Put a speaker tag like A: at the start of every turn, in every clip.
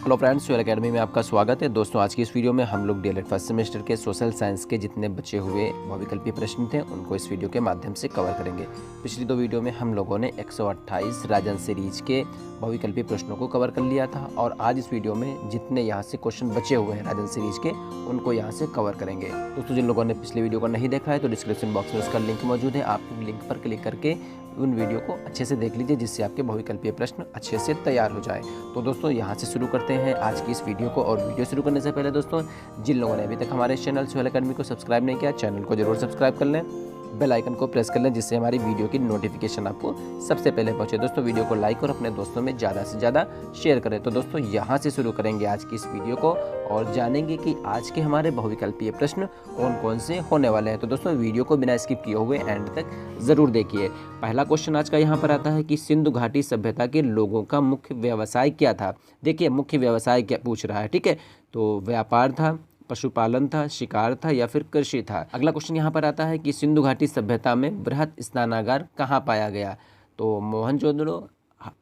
A: Hello friends, soil academy में आपका स्वागत है। दोस्तों, आज की इस वीडियो में हम लोग डीएलएड फर्स्ट सेमेस्टर के सोशल साइंस के जितने बचे हुए बहुविकल्पीय प्रश्न थे उनको इस वीडियो के माध्यम से कवर करेंगे। पिछली दो वीडियो में हम लोगों ने 128 राजन सीरीज के बहुविकल्पीय प्रश्नों को कवर कर लिया था और आज इस वीडियो में जितने यहाँ से क्वेश्चन बचे हुए हैं राजन सीरीज के उनको यहाँ से कवर करेंगे। दोस्तों, जिन लोगों ने पिछले वीडियो को नहीं देखा है तो डिस्क्रिप्शन बॉक्स में उसका लिंक मौजूद है। आप लिंक पर क्लिक करके उन वीडियो को अच्छे से देख लीजिए जिससे आपके बहुविकल्पीय प्रश्न अच्छे से तैयार हो जाए। तो दोस्तों, यहाँ से शुरू करते हैं आज की इस वीडियो को। और वीडियो शुरू करने से पहले दोस्तों, जिन लोगों ने अभी तक हमारे चैनल सोयल अकेडमी को सब्सक्राइब नहीं किया, चैनल को जरूर सब्सक्राइब कर लें, बेल आइकन को प्रेस कर लें जिससे हमारी वीडियो की नोटिफिकेशन आपको सबसे पहले पहुंचे। दोस्तों, वीडियो को लाइक और अपने दोस्तों में ज़्यादा से ज़्यादा शेयर करें। तो दोस्तों, यहाँ से शुरू करेंगे आज की इस वीडियो को और जानेंगे कि आज के हमारे बहुविकल्पीय प्रश्न कौन कौन से होने वाले हैं। तो दोस्तों, वीडियो को बिना स्किप किए हुए एंड तक ज़रूर देखिए। पहला क्वेश्चन आज का यहाँ पर आता है कि सिंधु घाटी सभ्यता के लोगों का मुख्य व्यवसाय क्या था। देखिए, मुख्य व्यवसाय क्या पूछ रहा है, ठीक है। तो व्यापार था, पशुपालन था, शिकार था या फिर कृषि था। अगला क्वेश्चन यहाँ पर आता है कि सिंधु घाटी सभ्यता में बृहत स्नानागार कहाँ पाया गया। तो मोहनजोदड़ो,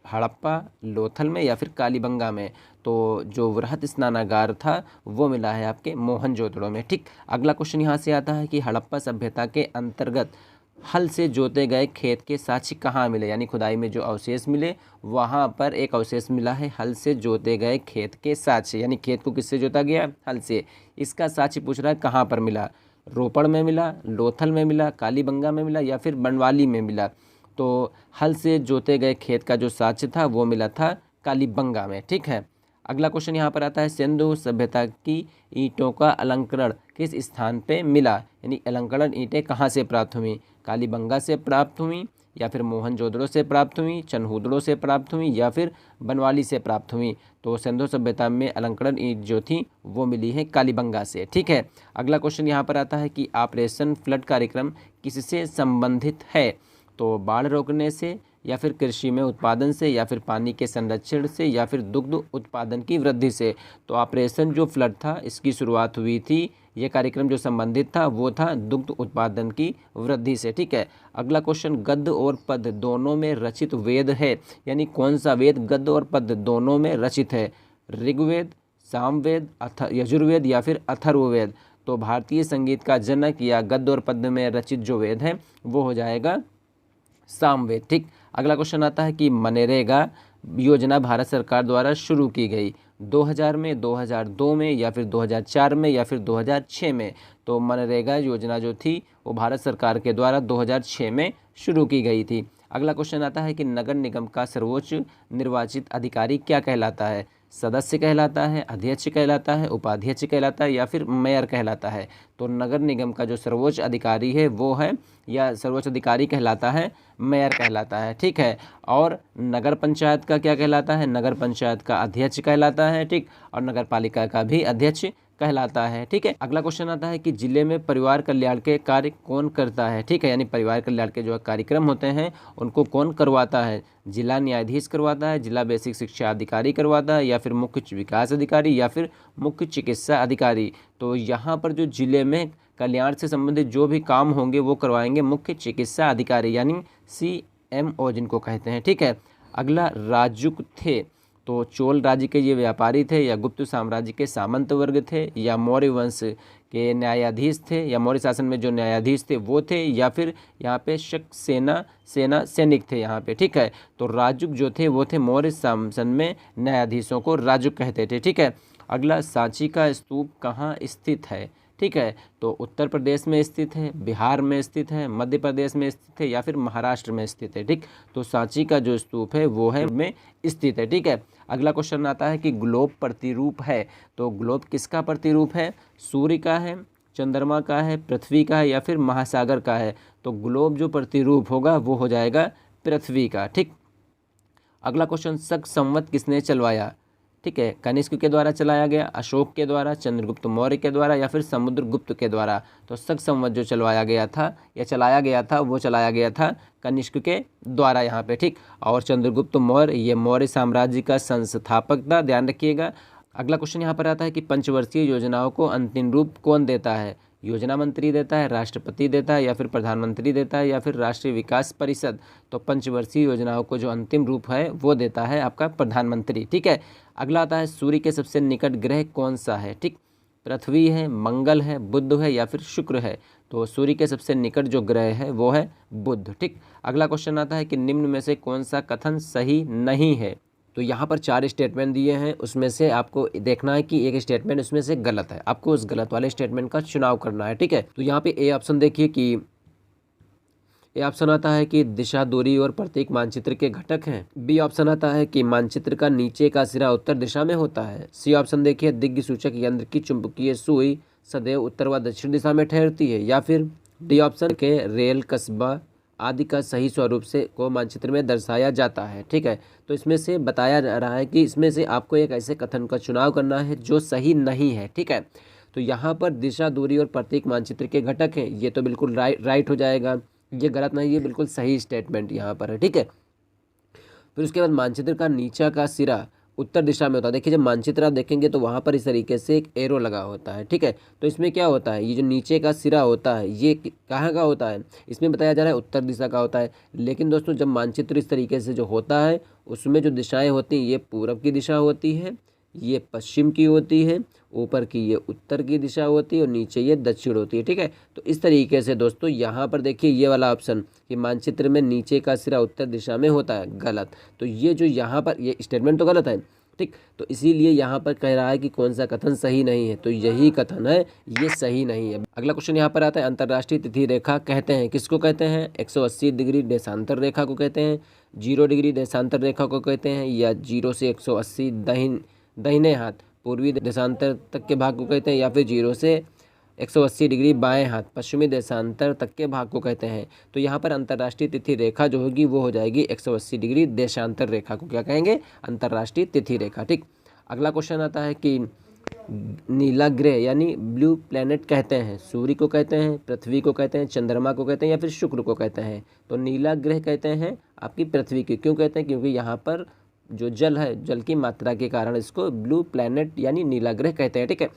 A: हड़प्पा, लोथल में या फिर कालीबंगा में। तो जो वृहत स्नानागार था वो मिला है आपके मोहनजोदड़ो में, ठीक। अगला क्वेश्चन यहाँ से आता है कि हड़प्पा सभ्यता के अंतर्गत हल से जोते गए खेत के साक्ष्य कहाँ मिले, यानी खुदाई में जो अवशेष मिले वहाँ पर एक अवशेष मिला है हल से जोते गए खेत के साक्ष्य, यानी खेत को किससे जोता गया, हल से। इसका साक्ष्य पूछ रहा है कहाँ पर मिला, रोपड़ में मिला, लोथल में मिला, कालीबंगा में मिला या फिर बनवाली में मिला। तो हल से जोते गए खेत का जो साक्ष्य था वो मिला था कालीबंगा में, ठीक है। अगला क्वेश्चन यहाँ पर आता है सिंधु सभ्यता की ईंटों का अलंकरण किस स्थान पे मिला, यानी अलंकरण ईंटें कहाँ से प्राप्त हुई, कालीबंगा से प्राप्त हुई या फिर मोहनजोदड़ो से प्राप्त हुई, चनहूदड़ो से प्राप्त हुई या फिर बनवाली से प्राप्त हुई। तो सिंधु सभ्यता में अलंकरण ईंट जो थी वो मिली है कालीबंगा से, ठीक है। अगला क्वेश्चन यहाँ पर आता है कि ऑपरेशन फ्लड कार्यक्रम किससे संबंधित है। तो बाढ़ रोकने से या फिर कृषि में उत्पादन से या फिर पानी के संरक्षण से या फिर दुग्ध उत्पादन की वृद्धि से। तो ऑपरेशन जो फ्लड था इसकी शुरुआत हुई थी, ये कार्यक्रम जो संबंधित था वो था दुग्ध उत्पादन की वृद्धि से, ठीक है। अगला क्वेश्चन, गद्य और पद्य दोनों में रचित वेद है, यानी कौन सा वेद गद्य और पद्य दोनों में रचित है, ऋग्वेद, सामवेद, यजुर्वेद या फिर अथर्ववेद। तो भारतीय संगीत का जनक या गद्य और पद्य में रचित जो वेद है वो हो जाएगा सामवेद, ठीक। अगला क्वेश्चन आता है कि मनरेगा योजना भारत सरकार द्वारा शुरू की गई 2000 में, 2002 में या फिर 2004 में या फिर 2006 में। तो मनरेगा योजना जो थी वो भारत सरकार के द्वारा 2006 में शुरू की गई थी। अगला क्वेश्चन आता है कि नगर निगम का सर्वोच्च निर्वाचित अधिकारी क्या कहलाता है, सदस्य कहलाता है, अध्यक्ष कहलाता है, उपाध्यक्ष कहलाता है या फिर मेयर कहलाता है। तो नगर निगम का जो सर्वोच्च अधिकारी है वो है, या सर्वोच्च अधिकारी कहलाता है मेयर कहलाता है, ठीक है। और नगर पंचायत का क्या कहलाता है, नगर पंचायत का अध्यक्ष कहलाता है, ठीक। और नगर पालिका का भी अध्यक्ष कहलाता है, ठीक है। अगला क्वेश्चन आता है कि जिले में परिवार कल्याण के कार्य कौन करता है, ठीक है। यानी परिवार कल्याण के जो कार्यक्रम होते हैं उनको कौन करवाता है, जिला न्यायाधीश करवाता है, जिला बेसिक शिक्षा अधिकारी करवाता है या फिर मुख्य विकास अधिकारी या फिर मुख्य चिकित्सा अधिकारी। तो यहाँ पर जो जिले में कल्याण से संबंधित जो भी काम होंगे वो करवाएंगे मुख्य चिकित्सा अधिकारी, यानी CMO जिनको कहते हैं, ठीक है। अगला, राजुक थे, तो चोल राज्य के ये व्यापारी थे या गुप्त साम्राज्य के सामंत वर्ग थे या मौर्य वंश के न्यायाधीश थे, या मौर्य शासन में जो न्यायाधीश थे वो थे या फिर यहाँ पे शक सेना सैनिक थे यहाँ पे, ठीक है। तो राजुक जो थे वो थे मौर्य शासन में न्यायाधीशों को राजुक कहते थे, ठीक है। अगला, सांची का स्तूप कहाँ स्थित है, ठीक है। तो उत्तर प्रदेश में स्थित है, बिहार में स्थित है, मध्य प्रदेश में स्थित है या फिर महाराष्ट्र में स्थित है, ठीक। तो सांची का जो स्तूप है वो है में स्थित है, ठीक है। अगला क्वेश्चन आता है कि ग्लोब प्रतिरूप है, तो ग्लोब किसका प्रतिरूप है, सूर्य का है, चंद्रमा का है, पृथ्वी का है या फिर महासागर का है। तो ग्लोब जो प्रतिरूप होगा वो हो जाएगा पृथ्वी का, ठीक। अगला क्वेश्चन, शक संवत किसने चलवाया, ठीक है। कनिष्क के द्वारा चलाया गया, अशोक के द्वारा, चंद्रगुप्त मौर्य के द्वारा या फिर समुद्रगुप्त के द्वारा। तो शक संवत जो चलाया गया था वो चलाया गया था कनिष्क के द्वारा यहाँ पे, ठीक। और चंद्रगुप्त मौर्य ये मौर्य साम्राज्य का संस्थापक था, ध्यान रखिएगा। अगला क्वेश्चन यहाँ पर आता है कि पंचवर्षीय योजनाओं को अंतिम रूप कौन देता है, योजना मंत्री देता है, राष्ट्रपति देता है, या फिर प्रधानमंत्री देता है, या फिर राष्ट्रीय विकास परिषद। तो पंचवर्षीय योजनाओं को जो अंतिम रूप है वो देता है आपका प्रधानमंत्री। ठीक है। अगला आता है सूर्य के सबसे निकट ग्रह कौन सा है। ठीक, पृथ्वी है, मंगल है, बुध है, या फिर शुक्र है। तो सूर्य के सबसे निकट जो ग्रह है वो है बुध। ठीक। अगला क्वेश्चन आता है कि निम्न में से कौन सा कथन सही नहीं है। तो यहाँ पर 4 स्टेटमेंट दिए हैं, उसमें से आपको देखना है कि एक स्टेटमेंट उसमें से गलत है, आपको उस गलत वाले स्टेटमेंट का चुनाव करना है। ठीक है। तो यहाँ पे ए ऑप्शन देखिए कि ए ऑप्शन आता है कि दिशा, दूरी और प्रतीक मानचित्र के घटक हैं। बी ऑप्शन आता है कि मानचित्र का नीचे का सिरा उत्तर दिशा में होता है। सी ऑप्शन देखिए दिग्ग सूचक यंत्र की चुंबकीय सुई सदैव उत्तर व दक्षिण दिशा में ठहरती है। या फिर डी ऑप्शन के रेल, कस्बा आदि का सही स्वरूप से को मानचित्र में दर्शाया जाता है। ठीक है। तो इसमें से बताया जा रहा है कि इसमें से आपको एक ऐसे कथन का चुनाव करना है जो सही नहीं है। ठीक है। तो यहाँ पर दिशा, दूरी और प्रतीक मानचित्र के घटक हैं, ये तो बिल्कुल राइट हो जाएगा, ये गलत नहीं, ये बिल्कुल सही स्टेटमेंट यहाँ पर है। ठीक है। फिर उसके बाद मानचित्र का नीचा का सिरा उत्तर दिशा में होता है। देखिए जब मानचित्र आप देखेंगे तो वहाँ पर इस तरीके से एक एरो लगा होता है। ठीक है। तो इसमें क्या होता है, ये जो नीचे का सिरा होता है ये कहाँ का होता है, इसमें बताया जा रहा है उत्तर दिशा का होता है। लेकिन दोस्तों जब मानचित्र इस तरीके से जो होता है उसमें जो दिशाएं होती हैं ये पूरब की दिशा होती है, ये पश्चिम की होती है, ऊपर की ये उत्तर की दिशा होती है और नीचे ये दक्षिण होती है। ठीक है। तो इस तरीके से दोस्तों यहाँ पर देखिए ये वाला ऑप्शन कि मानचित्र में नीचे का सिरा उत्तर दिशा में होता है, गलत। तो ये जो यहाँ पर ये स्टेटमेंट तो गलत है। ठीक। तो इसीलिए यहाँ पर कह रहा है कि कौन सा कथन सही नहीं है, तो यही कथन है, ये सही नहीं है। अगला क्वेश्चन यहाँ पर आता है अंतर्राष्ट्रीय तिथि रेखा कहते हैं किसको कहते हैं। 180 डिग्री देशांतर रेखा को कहते हैं, 0 डिग्री देशांतर रेखा को कहते हैं, या 0 से 180 दाहिने हाथ पूर्वी देशांतर तक के भाग को कहते हैं, या फिर 0 से 180 डिग्री बाएं हाथ पश्चिमी देशांतर तक के भाग को कहते हैं। तो यहाँ पर अंतर्राष्ट्रीय तिथि रेखा जो होगी वो हो जाएगी 180 डिग्री देशांतर रेखा को क्या कहेंगे, अंतर्राष्ट्रीय तिथि रेखा। ठीक। अगला क्वेश्चन आता है कि नीला ग्रह यानी ब्लू प्लैनेट कहते हैं, सूर्य को कहते हैं, पृथ्वी को कहते हैं, चंद्रमा को कहते हैं, या फिर शुक्र को कहते हैं। तो नीला ग्रह कहते हैं आपकी पृथ्वी की। क्यों कहते हैं, क्योंकि यहाँ पर जो जल है, जल की मात्रा के कारण इसको ब्लू प्लैनेट यानी नीला ग्रह कहते हैं। ठीक है।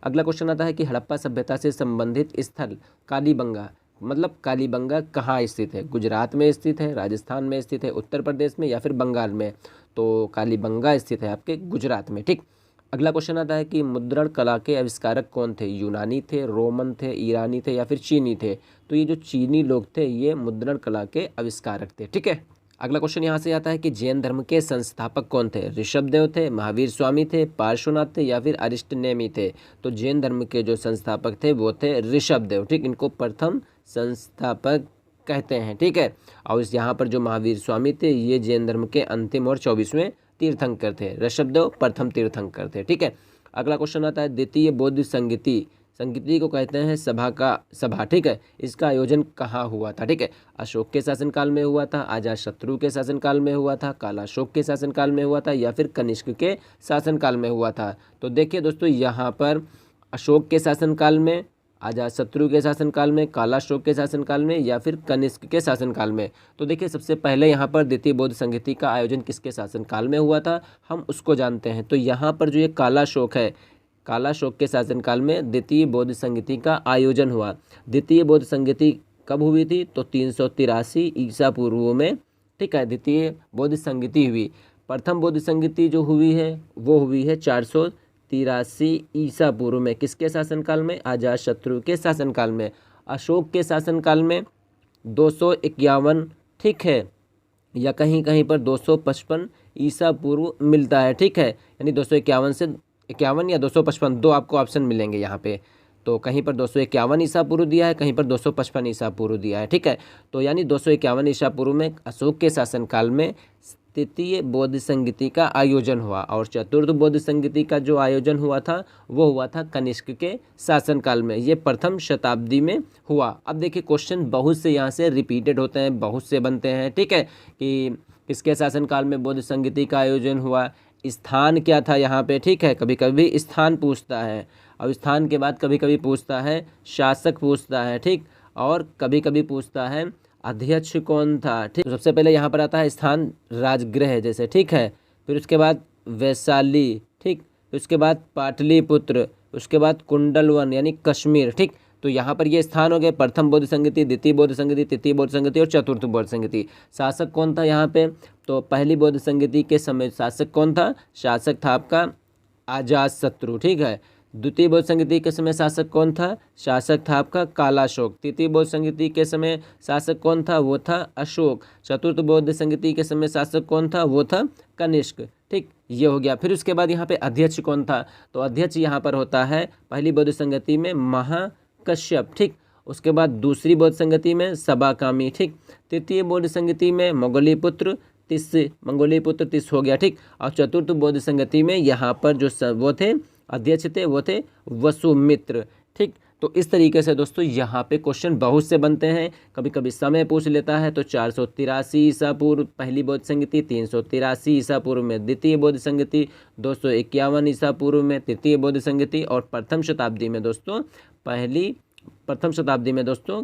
A: अगला क्वेश्चन आता है कि हड़प्पा सभ्यता से संबंधित स्थल कालीबंगा, मतलब कालीबंगा कहाँ स्थित है, गुजरात में स्थित है, राजस्थान में स्थित है, उत्तर प्रदेश में, या फिर बंगाल में। तो कालीबंगा स्थित है आपके गुजरात में। ठीक। अगला क्वेश्चन आता है कि मुद्रण कला के आविष्कारक कौन थे, यूनानी थे, रोमन थे, ईरानी थे, या फिर चीनी थे। तो ये जो चीनी लोग थे ये मुद्रण कला के आविष्कारक थे। ठीक है। अगला क्वेश्चन यहाँ से आता है कि जैन धर्म के संस्थापक कौन थे, ऋषभदेव थे, महावीर स्वामी थे, पार्श्वनाथ थे, या फिर अरिष्टनेमी थे। तो जैन धर्म के जो संस्थापक थे वो थे ऋषभदेव। ठीक। इनको प्रथम संस्थापक कहते हैं। ठीक है। और इस यहाँ पर जो महावीर स्वामी थे ये जैन धर्म के अंतिम और 24वें तीर्थंकर थे, ऋषभदेव प्रथम तीर्थंकर थे। ठीक है। अगला क्वेश्चन आता है द्वितीय बौद्ध संगीति को कहते हैं सभा। ठीक है। इसका आयोजन कहाँ हुआ था। ठीक है। अशोक के शासनकाल में हुआ था, अजातशत्रु के शासनकाल में हुआ था, कालाशोक के शासनकाल में हुआ था, या फिर कनिष्क के शासनकाल में हुआ था। तो देखिए दोस्तों यहाँ पर अशोक के शासनकाल में, अजातशत्रु के शासनकाल में, कालाशोक के शासनकाल में, या फिर कनिष्क के शासनकाल में। तो देखिए सबसे पहले यहाँ पर द्वितीय बौद्ध संगीति का आयोजन किसके शासनकाल में हुआ था हम उसको जानते हैं। तो यहाँ पर जो ये कालाशोक है, कालाशोक के शासनकाल में द्वितीय बौद्ध संगीति का आयोजन हुआ। द्वितीय बौद्ध संगीति कब हुई थी, तो 383 ईसा पूर्व में। ठीक है। द्वितीय बौद्ध संगीति हुई। प्रथम बौद्ध संगीति जो हुई है वो हुई है 483 ईसा पूर्व में, किसके शासनकाल में, अजातशत्रु के शासनकाल में। अशोक के शासनकाल में 251, ठीक है, या कहीं कहीं पर 255 ईसा पूर्व मिलता है। ठीक है। यानी 251 से 51 या 255 दो आपको ऑप्शन मिलेंगे यहाँ पे। तो कहीं पर 251 ईसा पूर्व दिया है, कहीं पर 255 ईसा पूर्व दिया है। ठीक है। तो यानी 251 ईसा पूर्व में अशोक के शासनकाल में तृतीय बौद्ध संगीति का आयोजन हुआ, और चतुर्थ बौद्ध संगीति का जो आयोजन हुआ था वो हुआ था कनिष्क के शासनकाल में, ये प्रथम शताब्दी में हुआ। अब देखिए क्वेश्चन बहुत से यहाँ से रिपीटेड होते हैं, बहुत से बनते हैं। ठीक है। कि किसके शासनकाल में बौद्ध संगीति का आयोजन हुआ, स्थान क्या था यहाँ पे। ठीक है। कभी कभी स्थान पूछता है, और स्थान के बाद कभी कभी पूछता है शासक पूछता है। ठीक। और कभी कभी पूछता है अध्यक्ष कौन था। ठीक। तो सबसे पहले यहाँ पर आता है स्थान राजगृह जैसे। ठीक है। फिर उसके बाद वैशाली। ठीक। फिर उसके बाद पाटलिपुत्र, उसके बाद कुंडलवन यानी कश्मीर। ठीक। तो यहाँ पर ये स्थान हो गए प्रथम बौद्ध संगति, द्वितीय बौद्ध संगति, तृतीय बौद्ध संगति और चतुर्थ बौद्ध संगति। शासक कौन था यहाँ पे, तो पहली बौद्ध संगति के समय शासक कौन था, शासक था आपका अजातशत्रु, ठीक है। द्वितीय बौद्ध संगति के समय शासक कौन था, शासक था आपका कालाशोक। तृतीय बौद्ध संगति के समय शासक कौन था, वो था अशोक। चतुर्थ बौद्ध संगति के समय शासक कौन था, वो था कनिष्क, ठीक, ये हो गया। फिर उसके बाद यहाँ पे अध्यक्ष कौन था, तो अध्यक्ष यहाँ पर होता है पहली बौद्ध संगति में महाकश्यप, ठीक। उसके बाद दूसरी बौद्ध संगति में सबाकामी, ठीक। तृतीय बौद्ध संगति में मंगोलीपुत्र तिस हो गया, ठीक। और चतुर्थ बौद्ध संगति में यहाँ पर जो वो थे अध्यक्ष थे वो थे वसुमित्र, ठीक। तो इस तरीके से दोस्तों यहाँ पे क्वेश्चन बहुत से बनते हैं। कभी कभी समय पूछ लेता है, तो 483 ईसा पूर्व पहली बौद्ध संगति, 383 ईसा पूर्व में द्वितीय बौद्ध संगति, 251 ईसा पूर्व में तृतीय बौद्ध संगति और प्रथम शताब्दी में दोस्तों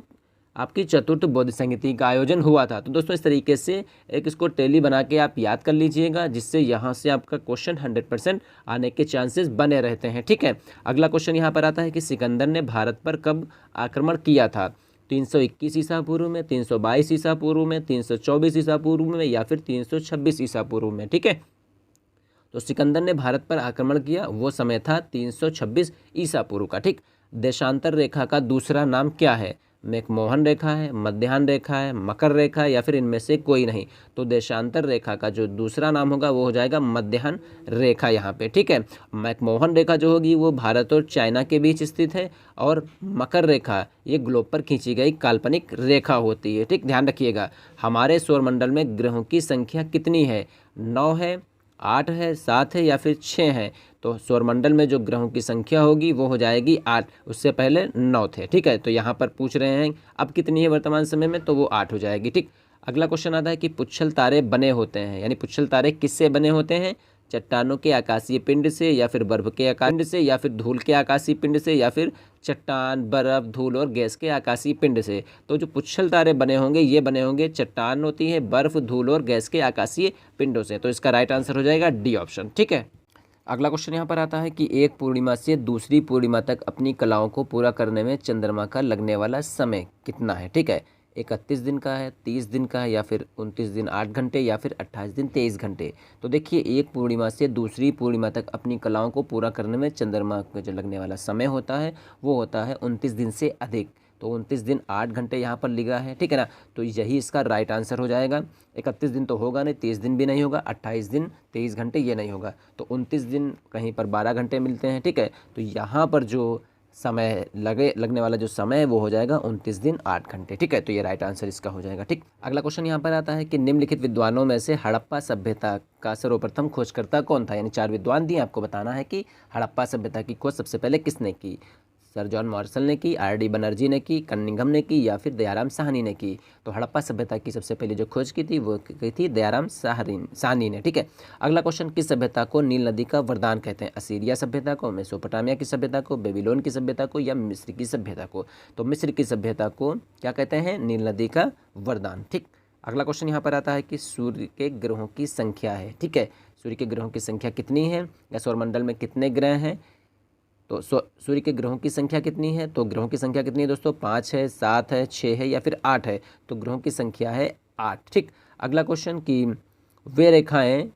A: आपकी चतुर्थ बौद्ध संगति का आयोजन हुआ था। तो दोस्तों इस तरीके से एक इसको टैली बना के आप याद कर लीजिएगा, जिससे यहाँ से आपका क्वेश्चन 100% आने के चांसेस बने रहते हैं, ठीक है। अगला क्वेश्चन यहाँ पर आता है कि सिकंदर ने भारत पर कब आक्रमण किया था, 321 ईसा पूर्व में, 322 ईसा पूर्व में, 324 ईसा पूर्व में या फिर 326 ईसा पूर्व में, ठीक है। तो सिकंदर ने भारत पर आक्रमण किया, वो समय था 326 ईसा पूर्व का, ठीक। देशांतर रेखा का दूसरा नाम क्या है, मैकमोहन रेखा है, मध्याह्न रेखा है, मकर रेखा है या फिर इनमें से कोई नहीं। तो देशांतर रेखा का जो दूसरा नाम होगा वो हो जाएगा मध्याह्न रेखा यहाँ पे, ठीक है। मैकमोहन रेखा जो होगी वो भारत और चाइना के बीच स्थित है, और मकर रेखा ये ग्लोब पर खींची गई काल्पनिक रेखा होती है, ठीक। ध्यान रखिएगा, हमारे सौरमंडल में ग्रहों की संख्या कितनी है, 9 है, 8 है, 7 है या फिर 6 है। तो सौरमंडल में जो ग्रहों की संख्या होगी वो हो जाएगी 8, उससे पहले 9 थे, ठीक है। तो यहाँ पर पूछ रहे हैं अब कितनी है वर्तमान समय में, तो वो 8 हो जाएगी, ठीक। अगला क्वेश्चन आता है कि पुच्छल तारे बने होते हैं, यानी पुच्छल तारे किससे बने होते हैं, चट्टानों के आकाशीय पिंड से या फिर बर्फ के आकाशीय पिंड से या फिर धूल के आकाशीय पिंड से या फिर चट्टान, बर्फ, धूल और गैस के आकाशीय पिंड से। तो जो पुच्छल तारे बने होंगे ये बने होंगे, चट्टान होती है, बर्फ, धूल और गैस के आकाशीय पिंडों से। तो इसका राइट आंसर हो जाएगा डी ऑप्शन, ठीक है। अगला क्वेश्चन यहाँ पर आता है कि एक पूर्णिमा से दूसरी पूर्णिमा तक अपनी कलाओं को पूरा करने में चंद्रमा का लगने वाला समय कितना है, ठीक है। 31 दिन का है, 30 दिन का है या फिर 29 दिन 8 घंटे या फिर 28 दिन 23 घंटे। तो देखिए एक पूर्णिमा से दूसरी पूर्णिमा तक अपनी कलाओं को पूरा करने में चंद्रमा का जो लगने वाला समय होता है वो होता है 29 दिन से अधिक। तो 29 दिन 8 घंटे यहाँ पर लिखा है, ठीक है ना। तो यही इसका राइट आंसर हो जाएगा। 31 दिन तो होगा नहीं, 30 दिन भी नहीं होगा, 28 दिन 23 घंटे ये नहीं होगा। तो 29 दिन कहीं पर 12 घंटे मिलते हैं, ठीक है। तो यहाँ पर जो समय लगने वाला जो समय है वो हो जाएगा 29 दिन 8 घंटे, ठीक है। तो ये राइट आंसर इसका हो जाएगा, ठीक। अगला क्वेश्चन यहाँ पर आता है कि निम्नलिखित विद्वानों में से हड़प्पा सभ्यता का सर्वप्रथम खोजकर्ता कौन था, यानी 4 विद्वान दिए, आपको बताना है कि हड़प्पा सभ्यता की खोज सबसे पहले किसने की। सर जॉन मार्शल ने की, आर.डी. बनर्जी ने की, कनिंघम ने की या फिर दयाराम साहनी ने की। तो हड़प्पा सभ्यता की सबसे पहले जो खोज की थी वो की थी दयाराम साहनी ने, ठीक है। अगला क्वेश्चन, किस सभ्यता को नील नदी का वरदान कहते हैं, असीरिया सभ्यता को, मेसोपोटामिया की सभ्यता को, बेबीलोन की सभ्यता को या मिस्र की सभ्यता को। तो मिस्र की सभ्यता को क्या कहते हैं, नील नदी का वरदान, ठीक। अगला क्वेश्चन यहाँ पर आता है कि सूर्य के ग्रहों की संख्या है, ठीक है। सूर्य के ग्रहों की संख्या कितनी है, या सौरमंडल में कितने ग्रह हैं। तो सूर्य के ग्रहों की संख्या कितनी है, तो ग्रहों की संख्या कितनी है दोस्तों, 5 है, 7 है, 6 है या फिर 8 है। तो ग्रहों की संख्या है 8, ठीक। अगला क्वेश्चन कि वे रेखाएं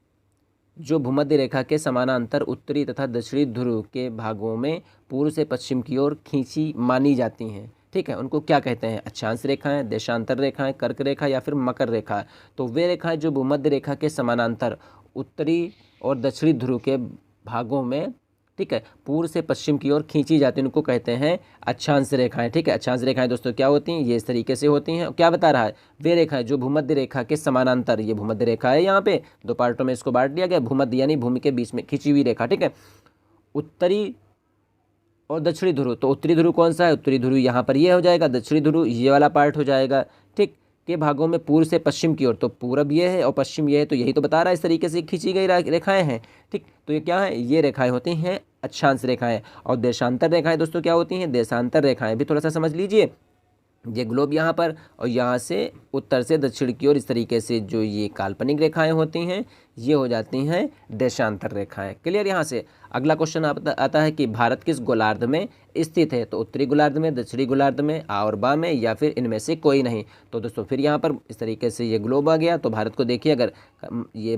A: जो भूमध्य रेखा के समानांतर उत्तरी तथा दक्षिणी ध्रुव के भागों में पूर्व से पश्चिम की ओर खींची मानी जाती हैं, ठीक है, उनको क्या कहते हैं, अक्षांश रेखाएं, देशांतर रेखाएं, कर्क रेखा या फिर मकर रेखा। तो वे रेखाएं जो भूमध्य रेखा के समानांतर उत्तरी और दक्षिणी ध्रुव के भागों में, ठीक है, पूर्व से पश्चिम की ओर खींची जाती है, उनको कहते हैं अक्षांश रेखाएं, ठीक है। अक्षांश रेखाएं दोस्तों क्या होती हैं, ये इस तरीके से होती हैं। क्या बता रहा है, वे रेखाएं जो भूमध्य रेखा के समानांतर, ये भूमध्य रेखा है, यहाँ पे 2 पार्टों में इसको बांट दिया गया, भूमध्य यानी भूमि के बीच में खींची हुई रेखा, ठीक है। उत्तरी और दक्षिणी ध्रुव, तो उत्तरी ध्रुव कौन सा है, उत्तरी ध्रुव यहाँ पर ये हो जाएगा, दक्षिणी ध्रुव ये वाला पार्ट हो जाएगा, ठीक, के भागों में पूर्व से पश्चिम की ओर। तो पूरब ये है और पश्चिम ये है, तो यही तो बता रहा है इस तरीके से खींची गई रेखाएं हैं, ठीक। तो ये क्या है, ये रेखाएं होती हैं अक्षांश रेखाएं। और देशांतर रेखाएं दोस्तों क्या होती हैं, देशांतर रेखाएं भी थोड़ा सा समझ लीजिए। ये ग्लोब यहाँ पर, और यहाँ से उत्तर से दक्षिण की ओर इस तरीके से जो ये काल्पनिक रेखाएं होती हैं ये हो जाती हैं देशांतर रेखाएं। क्लियर। यहाँ से अगला क्वेश्चन आता है कि भारत किस गोलार्ध में स्थित है? तो उत्तरी गोलार्ध में, दक्षिणी गोलार्ध में, आवर्बा में, या फिर इनमें से कोई नहीं। तो दोस्तों फिर यहाँ पर इस तरीके से ये ग्लोब आ गया। तो भारत को देखिए, अगर ये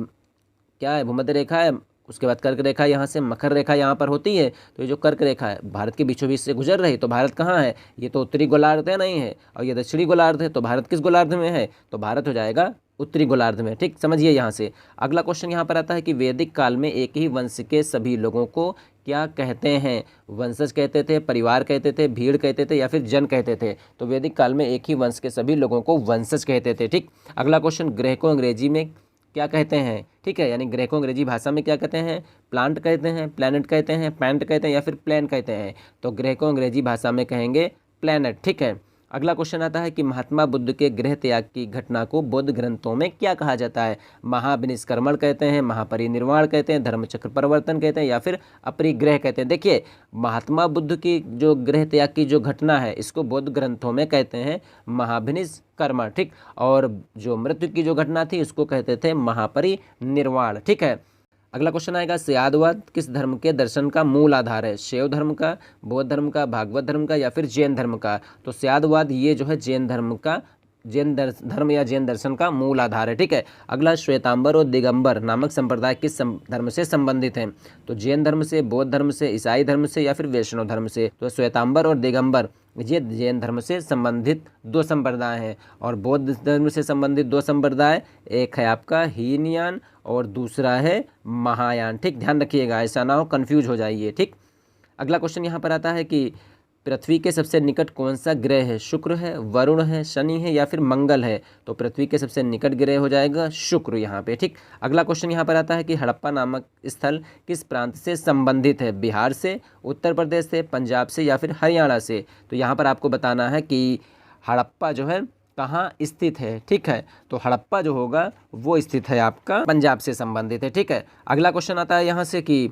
A: क्या है, भूमध्य रेखा है, उसके बाद कर्क रेखा, यहाँ से मकर रेखा यहाँ पर होती है, तो ये जो कर्क रेखा है भारत के बीचों बीच से गुजर रही, तो भारत कहाँ है? ये तो उत्तरी गोलार्ध है नहीं है, और ये दक्षिणी गोलार्ध है, तो भारत किस गोलार्ध में है? तो भारत हो जाएगा उत्तरी गोलार्ध में। ठीक, समझिए यहाँ से। अगला क्वेश्चन यहाँ पर आता है कि वैदिक काल में एक ही वंश के सभी लोगों को क्या कहते हैं? वंशज कहते थे, परिवार कहते थे, भीड़ कहते थे, या फिर जन कहते थे? तो वैदिक काल में एक ही वंश के सभी लोगों को वंशज कहते थे। ठीक। अगला क्वेश्चन, ग्रह को अंग्रेजी में क्या कहते हैं? ठीक है, यानी ग्रह को अंग्रेजी भाषा में क्या कहते हैं? प्लांट कहते हैं, प्लैनेट कहते हैं, पैंट कहते हैं, या फिर प्लेन कहते हैं? तो ग्रह को अंग्रेजी भाषा में कहेंगे प्लैनेट। ठीक है। अगला क्वेश्चन आता है कि महात्मा बुद्ध के गृह त्याग की घटना को बौद्ध ग्रंथों में क्या कहा जाता है? महाविनिष्क्रमण कहते हैं, महापरिनिर्वाण कहते हैं, धर्मचक्र परिवर्तन कहते हैं, या फिर अपरिग्रह कहते हैं? देखिए, महात्मा बुद्ध की जो गृह त्याग की जो घटना है इसको बौद्ध ग्रंथों में कहते हैं महाविनिष्क्रमण। ठीक। और जो मृत्यु की जो घटना थी उसको कहते थे महापरिनिर्वाण। ठीक है। अगला क्वेश्चन आएगा, शैववाद किस धर्म के दर्शन का मूल आधार है? शैव धर्म का, बौद्ध धर्म का, भागवत धर्म का, या फिर जैन धर्म का? तो शैववाद ये जो है जैन धर्म का, धर्म या जैन दर्शन का मूल आधार है। ठीक है। अगला, श्वेतांबर और दिगंबर नामक संप्रदाय किस धर्म से संबंधित हैं? तो जैन धर्म से, बौद्ध धर्म से, ईसाई धर्म से, या फिर वैष्णव धर्म से? तो श्वेतांबर और दिगंबर ये जैन धर्म से संबंधित दो संप्रदाय हैं। और बौद्ध धर्म से संबंधित दो संप्रदाय, एक है आपका हीनयान और दूसरा है महायान। ठीक, ध्यान रखिएगा, ऐसा ना हो कंफ्यूज हो जाइए। ठीक। अगला क्वेश्चन यहाँ पर आता है कि पृथ्वी के सबसे निकट कौन सा ग्रह है? शुक्र है, वरुण है, शनि है, या फिर मंगल है? तो पृथ्वी के सबसे निकट ग्रह हो जाएगा शुक्र यहाँ पे। ठीक। अगला क्वेश्चन यहाँ पर आता है कि हड़प्पा नामक स्थल किस प्रांत से संबंधित है? बिहार से, उत्तर प्रदेश से, पंजाब से, या फिर हरियाणा से? तो यहाँ पर आपको बताना है कि हड़प्पा जो है कहाँ स्थित है। ठीक है। तो हड़प्पा जो होगा वो स्थित है आपका पंजाब से संबंधित है। ठीक है। अगला क्वेश्चन आता है यहाँ से कि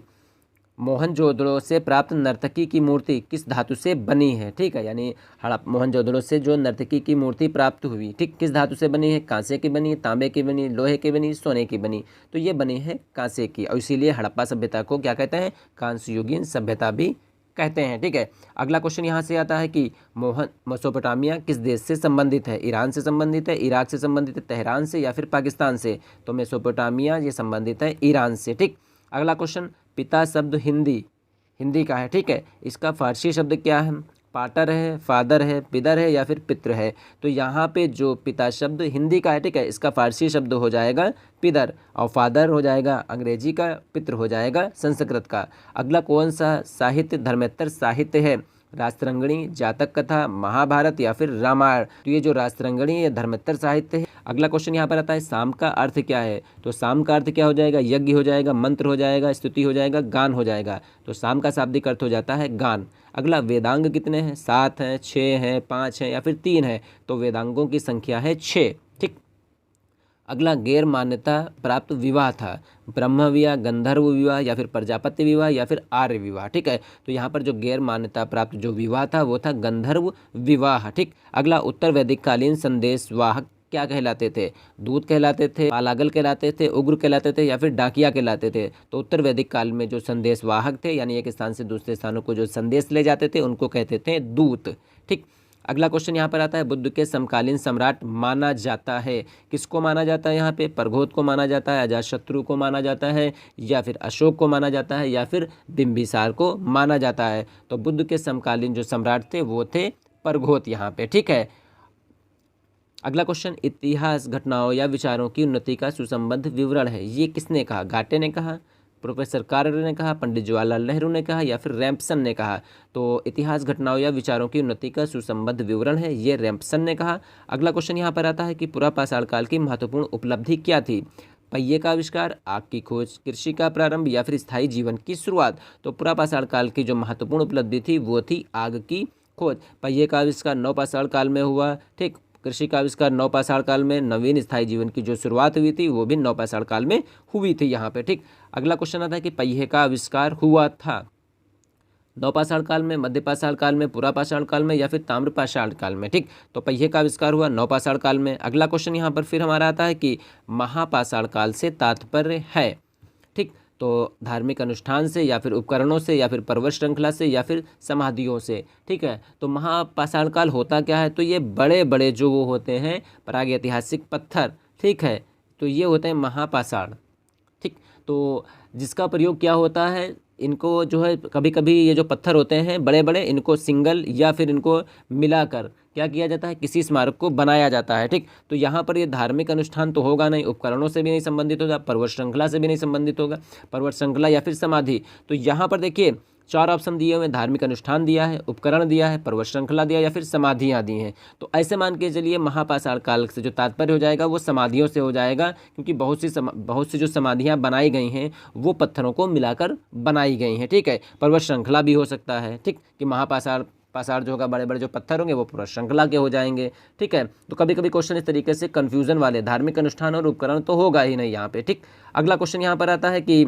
A: मोहनजोदड़ो से प्राप्त नर्तकी की मूर्ति किस धातु से बनी है? ठीक है, यानी मोहनजोदड़ो से जो नर्तकी की मूर्ति प्राप्त हुई, ठीक, किस धातु से बनी है? कांसे की बनी, तांबे की बनी, लोहे की बनी, सोने की बनी? तो ये बनी है कांसे की, और इसीलिए हड़प्पा सभ्यता को क्या कहते हैं? कांस्ययुगीन सभ्यता भी कहते हैं। ठीक है। अगला क्वेश्चन यहाँ से आता है कि मेसोपोटामिया किस देश से संबंधित है? ईरान से संबंधित है, इराक से संबंधित है, तेहरान से, या फिर पाकिस्तान से? तो मेसोपोटामिया ये संबंधित है ईरान से। ठीक। अगला क्वेश्चन, पिता शब्द हिंदी का है। ठीक है, इसका फारसी शब्द क्या है? पाटर है, फादर है, पिदर है, या फिर पितृ है? तो यहाँ पे जो पिता शब्द हिंदी का है, ठीक है, इसका फारसी शब्द हो जाएगा पिदर, और फादर हो जाएगा अंग्रेजी का, पितृ हो जाएगा संस्कृत का। अगला कौन सा साहित्य धर्मेतर साहित्य है? राजतरंगिणी, जातक कथा, महाभारत, या फिर रामायण? तो ये जो राजतरंगिणी ये धर्मेतर साहित्य है। अगला क्वेश्चन यहाँ पर आता है, साम का अर्थ क्या है? तो साम का अर्थ क्या हो जाएगा? यज्ञ हो जाएगा, मंत्र हो जाएगा, स्तुति हो जाएगा, गान हो जाएगा। तो साम का शाब्दिक अर्थ हो जाता है गान। अगला, वेदांग कितने हैं? 7 हैं, 6 हैं, 5 हैं, या फिर 3 हैं? तो वेदांगों की संख्या है 6। ठीक। अगला, गैर मान्यता प्राप्त विवाह था? ब्रह्म विवाह, गंधर्व विवाह, या फिर प्रजापति विवाह, या फिर आर्य विवाह? ठीक है। तो यहाँ पर जो गैर मान्यता प्राप्त जो विवाह था वो था गंधर्व विवाह। ठीक। अगला, उत्तर वैदिक कालीन संदेशवाहक क्या कहलाते थे? दूत कहलाते थे, पालागल कहलाते थे, उग्र कहलाते थे, या फिर डाकिया कहलाते थे? तो उत्तर वैदिक काल में जो संदेशवाहक थे, यानी एक स्थान से दूसरे स्थानों को जो संदेश ले जाते थे, उनको कहते थे दूत। ठीक। अगला क्वेश्चन यहाँ पर आता है, बुद्ध के समकालीन सम्राट माना जाता है? किसको माना जाता है? यहाँ पे परघोत को माना जाता है, अजातशत्रु को माना जाता है, या फिर अशोक को माना जाता है, या फिर बिंबिसार को माना जाता है? तो बुद्ध के समकालीन जो सम्राट थे वो थे परघोत यहाँ पे। ठीक है। अगला क्वेश्चन, इतिहास घटनाओं या विचारों की उन्नति का सुसंबद्ध विवरण है? ये किसने कहा? घाटे ने कहा, प्रोफेसर कार्रे ने कहा, पंडित जवाहरलाल नेहरू ने कहा, या फिर रैम्पसन ने कहा? तो इतिहास घटनाओं या विचारों की उन्नति का सुसंबद्ध विवरण है, ये रैम्पसन ने कहा। अगला क्वेश्चन यहाँ पर आता है कि पुरापाषाण काल की महत्वपूर्ण उपलब्धि क्या थी? पहिए का आविष्कार, आग की खोज, कृषि का प्रारंभ, या फिर स्थायी जीवन की शुरुआत? तो पुरापाषाण काल की जो महत्वपूर्ण उपलब्धि थी वो थी आग की खोज। पहिए का आविष्कार नवपाषाण काल में हुआ। ठीक। कृषि का आविष्कार नवपाषाण काल में, नवीन स्थायी जीवन की जो शुरुआत हुई थी वो भी नवपाषाण काल में हुई थी यहाँ पे। ठीक। अगला क्वेश्चन आता है कि पहिए का आविष्कार हुआ था नवपाषाण काल में, मध्य पाषाण काल में, पुरा पाषाण काल में या फिर ताम्र पाषाण काल में। ठीक, तो पहिए का आविष्कार हुआ नवपाषाण काल में। अगला क्वेश्चन यहाँ पर फिर हमारा आता है कि महापाषाण काल से तात्पर्य है। ठीक, तो धार्मिक अनुष्ठान से या फिर उपकरणों से या फिर पर्वत श्रृंखला से या फिर समाधियों से। ठीक है, तो महापाषाण काल होता क्या है, तो ये बड़े बड़े जो वो होते हैं प्रागैतिहासिक पत्थर, ठीक है, तो ये होते हैं महापाषाण। ठीक, तो जिसका प्रयोग क्या होता है, इनको जो है कभी कभी ये जो पत्थर होते हैं बड़े बड़े, इनको सिंगल या फिर इनको मिलाकर क्या किया जाता है, किसी स्मारक को बनाया जाता है। ठीक, तो यहाँ पर ये धार्मिक अनुष्ठान तो होगा नहीं, उपकरणों से भी नहीं संबंधित होगा, पर्वत श्रृंखला से भी नहीं संबंधित होगा, पर्वत श्रृंखला या फिर समाधि। तो यहाँ पर देखिए 4 ऑप्शन दिए हुए हैं, धार्मिक अनुष्ठान दिया है, उपकरण दिया है, पर्वत श्रृंखला दिया या फिर समाधियाँ दी हैं। तो ऐसे मान के चलिए महापाषाण काल से जो तात्पर्य हो जाएगा वो समाधियों से हो जाएगा, क्योंकि बहुत सी जो समाधियाँ बनाई गई हैं वो पत्थरों को मिलाकर बनाई गई हैं। ठीक है, पर्वत श्रृंखला भी हो सकता है। ठीक, कि पाषाण जो होगा, बड़े बड़े जो पत्थर होंगे वो पूरा श्रृंखला के हो जाएंगे। ठीक है, तो कभी कभी क्वेश्चन इस तरीके से कंफ्यूजन वाले, धार्मिक अनुष्ठान और उपकरण तो होगा ही नहीं यहाँ पे। ठीक, अगला क्वेश्चन यहाँ पर आता है कि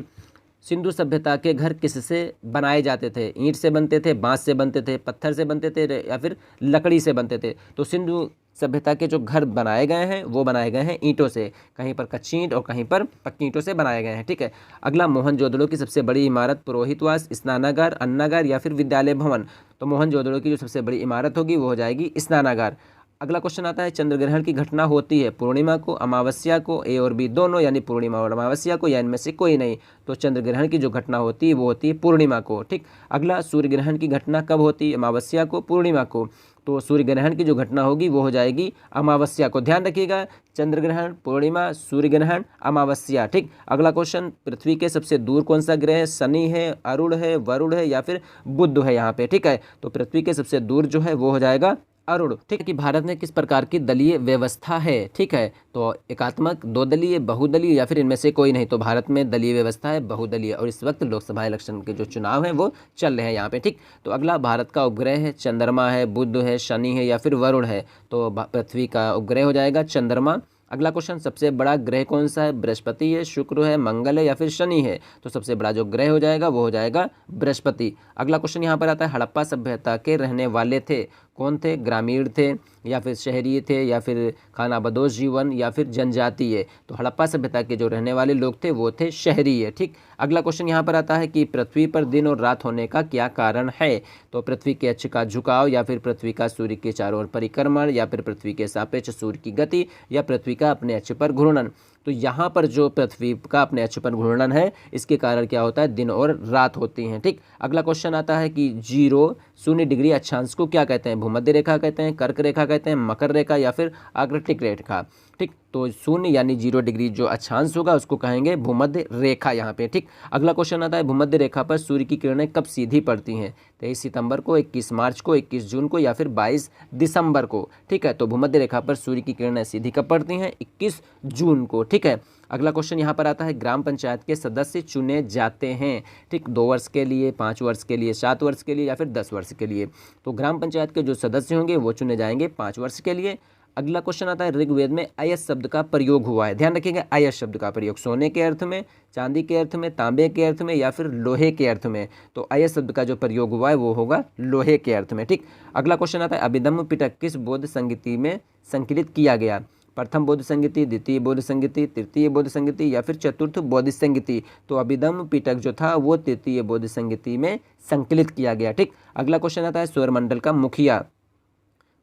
A: सिंधु सभ्यता के घर किससे बनाए जाते थे, ईंट से बनते थे, बांस से बनते थे, पत्थर से बनते थे या फिर लकड़ी से बनते थे। तो सिंधु सभ्यता के जो घर बनाए गए हैं वो बनाए गए हैं ईंटों से, कहीं पर कच्ची ईंट और कहीं पर पक्की ईंटों से बनाए गए हैं। ठीक है, अगला मोहनजोदड़ो की सबसे बड़ी इमारत पुरोहितवास, स्नानागार, अन्नागार या फिर विद्यालय भवन। तो मोहनजोदड़ो की जो सबसे बड़ी इमारत होगी वो हो जाएगी स्नानागार। अगला क्वेश्चन आता है चंद्र ग्रहण की घटना होती है पूर्णिमा को, अमावस्या को, ए और बी दोनों, यानी पूर्णिमा और अमावस्या को, या इनमें से कोई नहीं। तो चंद्र ग्रहण की जो घटना होती है वो होती है पूर्णिमा को। ठीक, अगला सूर्य ग्रहण की घटना कब होती है, अमावस्या को, पूर्णिमा को। तो सूर्य ग्रहण की जो घटना होगी वो हो जाएगी अमावस्या को। ध्यान रखिएगा, चंद्र ग्रहण, पूर्णिमा, सूर्य ग्रहण, अमावस्या। ठीक, अगला क्वेश्चन, पृथ्वी के सबसे दूर कौन सा ग्रह है, शनि है, अरुण है, वरुण है या फिर बुध है यहाँ पे। ठीक है, तो पृथ्वी के सबसे दूर जो है वो हो जाएगा अरुण। ठीक है, कि भारत में किस प्रकार की दलीय व्यवस्था है। ठीक है, तो एकात्मक, 2 दलीय, बहुदलीय या फिर इनमें से कोई नहीं। तो भारत में दलीय व्यवस्था है, बहुदलीय, और इस वक्त लोकसभा इलेक्शन के जो चुनाव हैं वो चल रहे हैं यहाँ पे। ठीक, तो अगला, भारत का उपग्रह है चंद्रमा है, बुध है, शनि है या फिर वरुण है। तो पृथ्वी का उपग्रह हो जाएगा चंद्रमा। अगला क्वेश्चन, सबसे बड़ा ग्रह कौन सा है, बृहस्पति है, शुक्र है, मंगल है या फिर शनि है। तो सबसे बड़ा जो ग्रह हो जाएगा वो हो जाएगा बृहस्पति। अगला क्वेश्चन यहाँ पर आता है, हड़प्पा सभ्यता के रहने वाले थे, कौन थे, ग्रामीण थे या फिर शहरी थे या फिर खानाबदोश जीवन या फिर जनजातीय। तो हड़प्पा सभ्यता के जो रहने वाले लोग थे वो थे शहरी। ठीक, अगला क्वेश्चन यहाँ पर आता है कि पृथ्वी पर दिन और रात होने का क्या कारण है। तो पृथ्वी के अक्ष का झुकाव या फिर पृथ्वी का सूर्य के चारों ओर परिक्रमण या फिर पृथ्वी के सापेक्ष सूर्य की गति या पृथ्वी का अपने अक्ष पर घूर्णन। तो यहाँ पर जो पृथ्वी का अपने अक्ष पर घूर्णन है इसके कारण क्या होता है, दिन और रात होती हैं। ठीक, अगला क्वेश्चन आता है कि 0 डिग्री अक्षांश को क्या कहते हैं, भूमध्य रेखा कहते हैं, कर्क रेखा कहते हैं, मकर रेखा या फिर आर्कटिक रेखा। ठीक, तो 0 यानी 0 डिग्री जो अक्षांश होगा उसको कहेंगे भूमध्य रेखा यहाँ पे। ठीक, अगला क्वेश्चन आता है, भूमध्य रेखा पर सूर्य की किरणें कब सीधी पड़ती हैं, 23 सितंबर को, 21 मार्च को, 21 जून को या फिर 22 दिसंबर को। ठीक है, तो भूमध्य रेखा पर सूर्य की किरणें सीधी कब पड़ती हैं, 21 जून को। ठीक है, अगला क्वेश्चन यहाँ पर आता है, ग्राम पंचायत के सदस्य चुने जाते हैं। ठीक, 2 वर्ष के लिए, 5 वर्ष के लिए, 7 वर्ष के लिए या फिर 10 वर्ष के लिए। तो ग्राम पंचायत के जो सदस्य होंगे वो चुने जाएंगे 5 वर्ष के लिए। अगला क्वेश्चन आता है, ऋग्वेद में अयस शब्द का प्रयोग हुआ है। ध्यान रखिएगा, अयस शब्द का प्रयोग सोने के अर्थ में, चांदी के अर्थ में, तांबे के अर्थ में या फिर लोहे के अर्थ में। तो अयस शब्द का जो प्रयोग हुआ है वो होगा लोहे के अर्थ में। ठीक, अगला क्वेश्चन आता है, अभिधम्म पिटक किस बौद्ध संगीति में संकलित किया गया, प्रथम बौद्ध संगीति, द्वितीय बौद्ध संगीति, तृतीय बौद्ध संगीति या फिर चतुर्थ बौद्ध संगीति। तो अभिधम्म पिटक जो था वो तृतीय बौद्ध संगीति में संकलित किया गया। ठीक, अगला क्वेश्चन आता है, सौरमंडल का मुखिया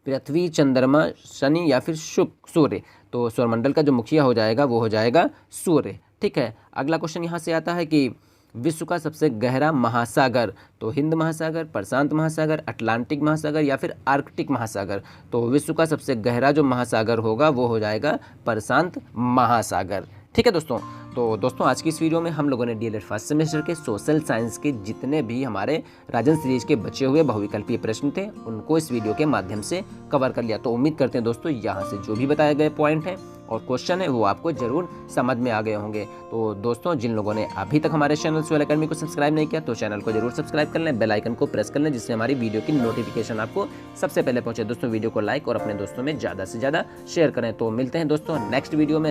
A: पृथ्वी, चंद्रमा, शनि या फिर सूर्य। तो सौरमंडल का जो मुखिया हो जाएगा वो हो जाएगा सूर्य। ठीक है, अगला क्वेश्चन यहाँ से आता है कि विश्व का सबसे गहरा महासागर, तो हिंद महासागर, प्रशांत महासागर, अटलांटिक महासागर या फिर आर्कटिक महासागर। तो विश्व का सबसे गहरा जो महासागर होगा वो हो जाएगा प्रशांत महासागर। ठीक है तो दोस्तों आज की इस वीडियो में हम लोगों ने डीएलएड फर्स्ट सेमेस्टर के सोशल साइंस के जितने भी हमारे राजन सीरीज के बचे हुए बहुविकल्पीय प्रश्न थे उनको इस वीडियो के माध्यम से कवर कर लिया। तो उम्मीद करते हैं दोस्तों यहाँ से जो भी बताए गए पॉइंट हैं और क्वेश्चन है वो आपको जरूर समझ में आ गए होंगे। तो दोस्तों जिन लोगों ने अभी तक हमारे चैनल सोयल अकेडमी को सब्सक्राइब नहीं किया तो चैनल को जरूर सब्सक्राइब कर लें, बेल आइकन को प्रेस कर लें जिससे हमारी वीडियो की नोटिफिकेशन आपको सबसे पहले पहुंचे। दोस्तों वीडियो को लाइक और अपने दोस्तों में ज़्यादा से ज़्यादा शेयर करें। तो मिलते हैं दोस्तों नेक्स्ट वीडियो में।